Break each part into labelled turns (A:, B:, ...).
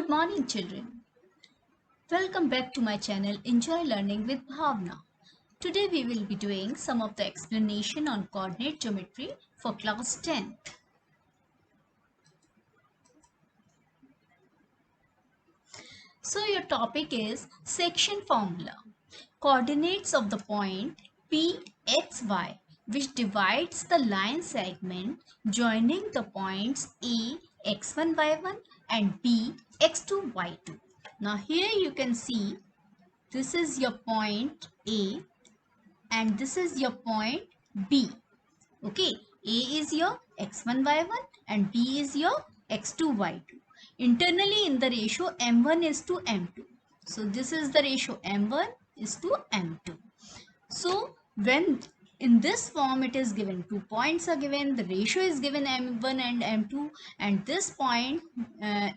A: Good morning, children. Welcome back to my channel Enjoy Learning with Bhavna. Today we will be doing some of the explanation on coordinate geometry for class 10th. So your topic is section formula. Coordinates of the point PXY which divides the line segment joining the points A x1 y1 and B x2 y2. Now here you can see this is your point A and this is your point B. Okay, A is your x1 y1 and B is your x2 y2. Internally in the ratio m1 is to m2. So this is the ratio m1 is to m2. So when in this form it is given, 2 points are given, the ratio is given m1 and m2, and this point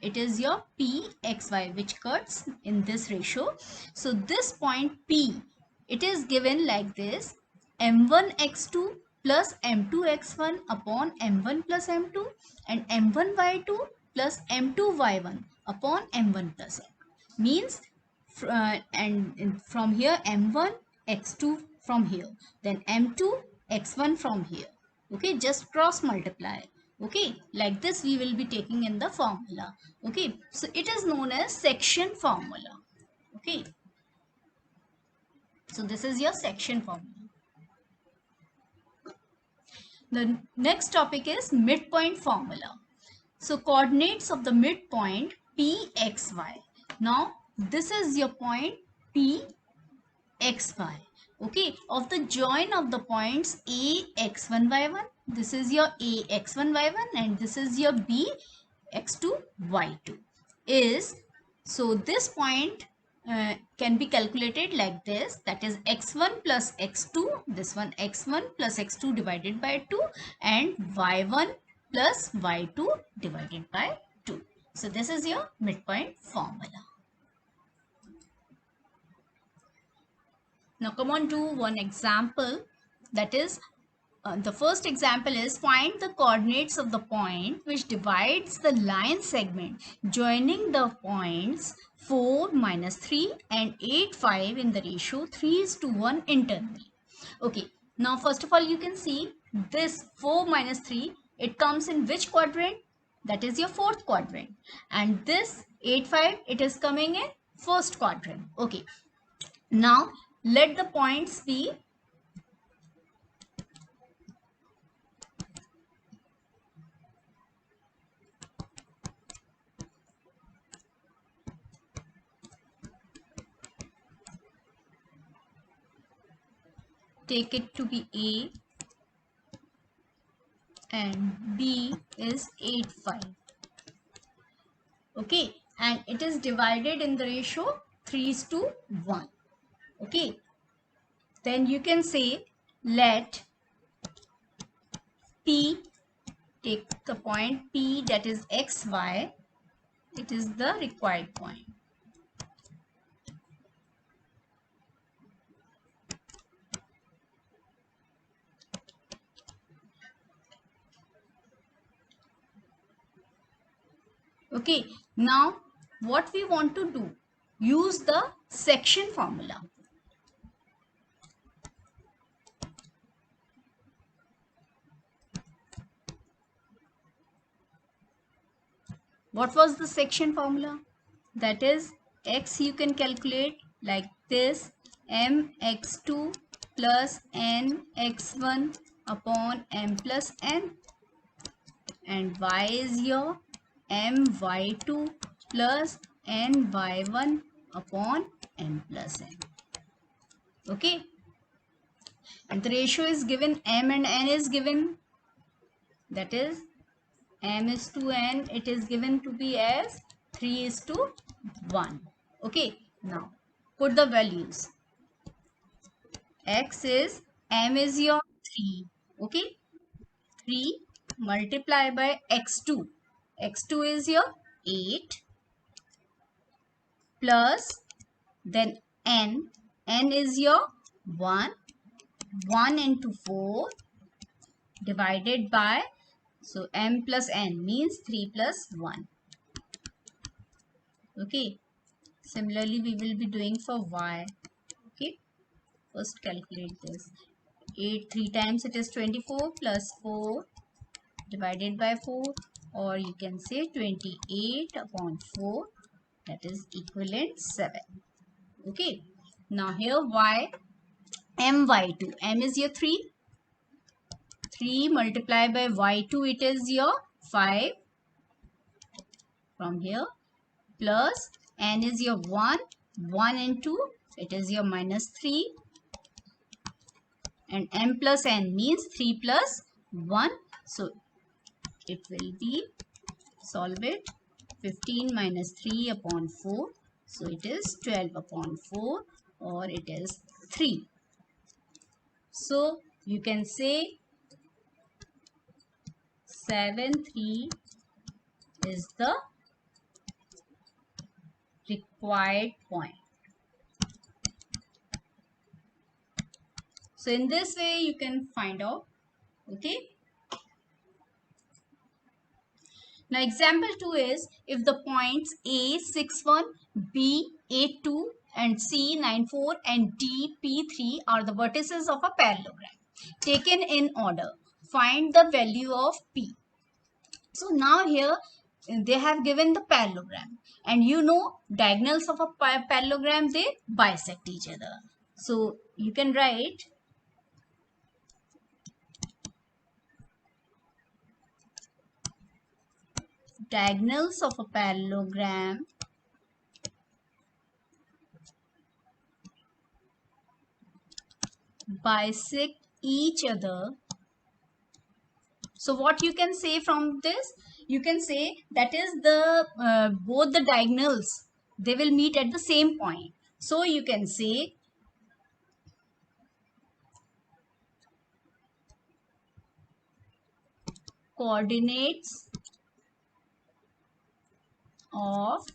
A: it is your pxy which cuts in this ratio. So this point P, it is given like this: m1 x2 plus m2 x1 upon m1 plus m2 and m1 y2 plus m2 y1 upon m1 plus m2. Means and from here m1 x2 from here, then m2 x1 from here. Okay, just cross multiply. Okay, like this we will be taking in the formula. Okay, so it is known as section formula. Okay, so this is your section formula. The next topic is midpoint formula. So coordinates of the midpoint pxy. Now this is your point p xy. Okay, of the join of the points A x1 y1, this is your A x1 y1 and this is your B x2 y2 is, so this point can be calculated like this, that is x1 plus x2, this one x1 plus x2 divided by 2 and y1 plus y2 divided by 2. So this is your midpoint formula. Now come on, do one example. That is, the first example is find the coordinates of the point which divides the line segment joining the points 4, -3 and 8, 5 in the ratio 3:1 internally. Okay, now first of all you can see this 4 - 3, it comes in which quadrant? That is your fourth quadrant. And this 8, 5, it is coming in first quadrant. Okay, now let the points be take it to be A and B is 8, 5. Okay, and it is divided in the ratio 3:1. Okay, then you can say let P, take the point P, that is xy, it is the required point. Okay, now what we want to do, use the section formula. What was the section formula? That is x you can calculate like this, mx2 plus nx1 upon m plus n, and y is your my2 plus ny1 upon m plus n. Okay, and the ratio is given, m and n is given, that is m is to n, it is given to be as 3:1. Okay, now put the values. X is, m is your 3. Okay, 3 multiplied by x2. x2 is your 8 plus then n. n is your 1. 1 into 4 divided by, so m plus n means 3 plus 1. Okay. Similarly, we will be doing for y. Okay. First calculate this. 8 3 times it is 24 plus 4 divided by 4, or you can say 28 upon 4, that is equivalent 7. Okay. Now here y, my2. M is your 3. 3 multiplied by y2, it is your 5 from here, plus n is your 1. 1 and 2, it is your minus 3. And m plus n means 3 plus 1. So it will be, solve it, 15 minus 3 upon 4. So it is 12 upon 4, or it is 3. So you can say 7 3 is the required point. So in this way you can find out. Okay. Now example 2 is, if the points A 61, B 82 and C 94 and D P3 are the vertices of a parallelogram taken in order, find the value of P. So now here they have given the parallelogram, and you know diagonals of a parallelogram, they bisect each other. So you can write diagonals of a parallelogram bisect each other. So what you can say from this? You can say that is the both the diagonals, they will meet at the same point. So you can say coordinates of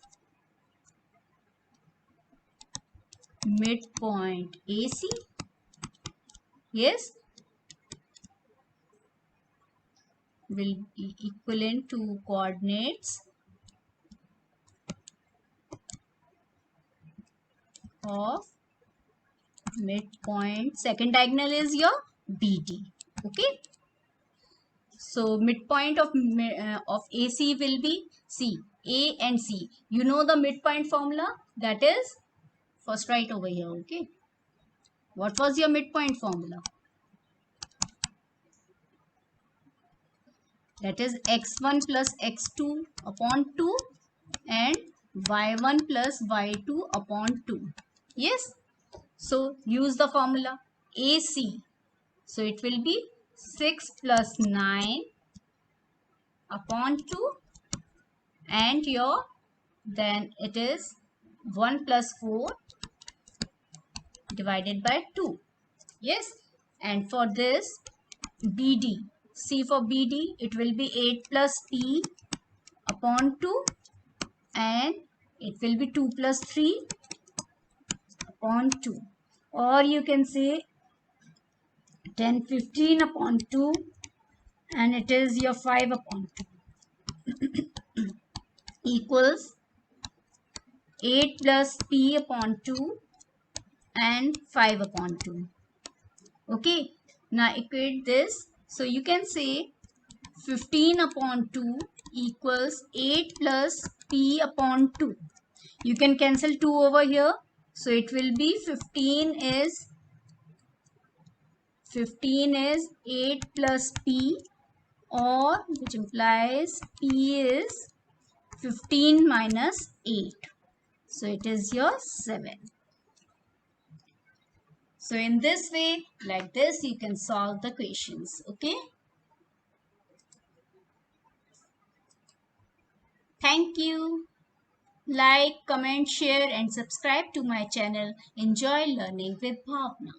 A: midpoint AC, yes, will be equivalent to coordinates of midpoint. Second diagonal is your BD. Okay. So midpoint of AC will be C. A and C. You know the midpoint formula? That is, first write over here. Okay. What was your midpoint formula? That is x1 plus x2 upon 2 and y1 plus y2 upon 2. Yes. So use the formula AC. So it will be 6 plus 9 upon 2, and your, then it is 1 plus 4 divided by 2. Yes. And for this BD, C for BD, it will be 8 plus P upon 2, and it will be 2 plus 3 upon 2. Or you can say 10 15 upon 2, and it is your 5 upon 2 equals 8 plus P upon 2 and 5 upon 2. Okay. Now equate this. So you can say 15 upon 2 equals 8 plus P upon 2. You can cancel 2 over here. So it will be 15 is 8 plus P, or which implies P is 15 minus 8. So it is your 7. So in this way, like this, you can solve the questions. Okay. Thank you. Like, comment, share and subscribe to my channel. Enjoy learning with Bhavna.